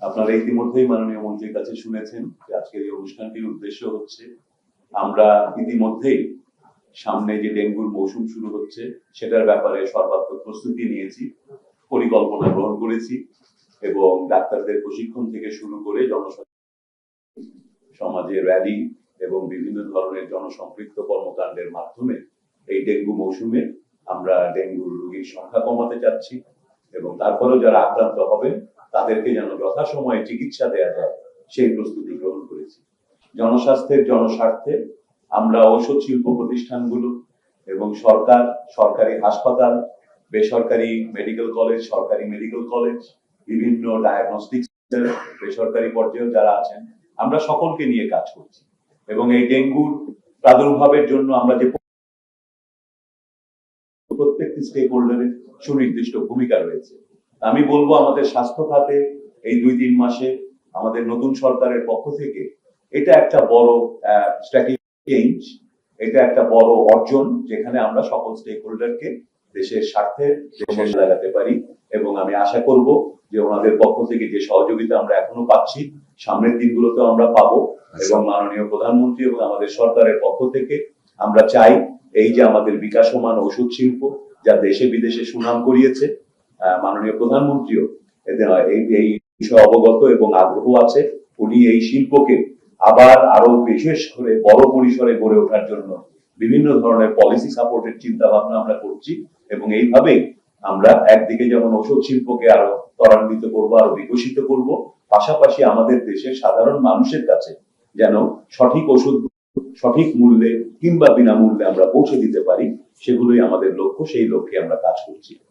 আপনারা ইতিমধ্যেই মাননীয় মন্ত্রীর কাছে শুনেছেন যে আজকের এই অনুষ্ঠানটির উদ্দেশ্য হচ্ছে আমরা ইতিমধ্যেই সামনে যে ডেঙ্গুর মৌসুম শুরু হচ্ছে সেটার ব্যাপারে সর্বাত্মক প্রস্তুতি নিয়েছি, পরিকল্পনা গ্রহণ করেছি এবং ডাক্তারদের প্রশিক্ষণ থেকে শুরু করে সমাজে র্যালি এবং বিভিন্ন ধরনের জনসম্পৃক্ত কর্মকাণ্ডের মাধ্যমে এই ডেঙ্গু মৌসুমে আমরা ডেঙ্গুর রোগীর সংখ্যা কমাতে চাচ্ছি এবং তারপরেও যারা আক্রান্ত হবেন তাদেরকে যেন যথাসময়ে চিকিৎসা দেওয়া যায় সেই প্রস্তুতি গ্রহণ করেছি। জনস্বাস্থ্যের জনস্বার্থে আমরা ঔষধ শিল্প প্রতিষ্ঠানগুলো এবং সরকারি হাসপাতাল, বেসরকারি মেডিকেল কলেজ, সরকারি মেডিকেল কলেজ, বিভিন্ন ডায়াগনস্টিক বেসরকারি পর্যায়ে যারা আছেন আমরা সকলকে নিয়ে কাজ করছি এবং এই ডেঙ্গুর প্রাদুর্ভাবের জন্য আমরা যে প্রত্যেকটি স্টেক হোল্ডারের সুনির্দিষ্ট ভূমিকা রয়েছে। আমি বলবো আমাদের স্বাস্থ্য খাতে এই 2-3 মাসে আমাদের নতুন সরকারের পক্ষ থেকে এটা একটা বড় স্ট্র্যাটেজি চেঞ্জ, এটা একটা বড় অর্জন যেখানে আমরা সকল স্টেক হোল্ডারকে দেশের স্বার্থে দেশে লাগাতে পারি এবং আমি আশা করব যে ওনাদের পক্ষ থেকে যে সহযোগিতা আমরা এখনো পাচ্ছি সামনের দিনগুলোতেও আমরা পাবো এবং মাননীয় প্রধানমন্ত্রী এবং আমাদের সরকারের পক্ষ থেকে আমরা চাই এই যে আমাদের বিকাশমান ওষুধ শিল্প যা দেশে বিদেশে সুনাম করিয়েছে, মাননীয় প্রধানমন্ত্রীও এই বিষয়ে অবগত এবং আগ্রহ আছে। উনি এই শিল্পকে আবার আরো বিশেষ করে বড় পরিসরে গড়ে ওঠার জন্য বিভিন্ন ধরনের পলিসি সাপোর্টের চিন্তা ভাবনা আমরা করছি এবং এইভাবেই আমরা একদিকে যেমন ওষুধ শিল্পকে আরো ত্বরান্বিত করবো, আরো বিকশিত করব, পাশাপাশি আমাদের দেশের সাধারণ মানুষের কাছে যেন সঠিক ওষুধ সঠিক মূল্যে কিংবা বিনামূল্যে আমরা পৌঁছে দিতে পারি, সেগুলোই আমাদের লক্ষ্য, সেই লক্ষ্যে আমরা কাজ করছি।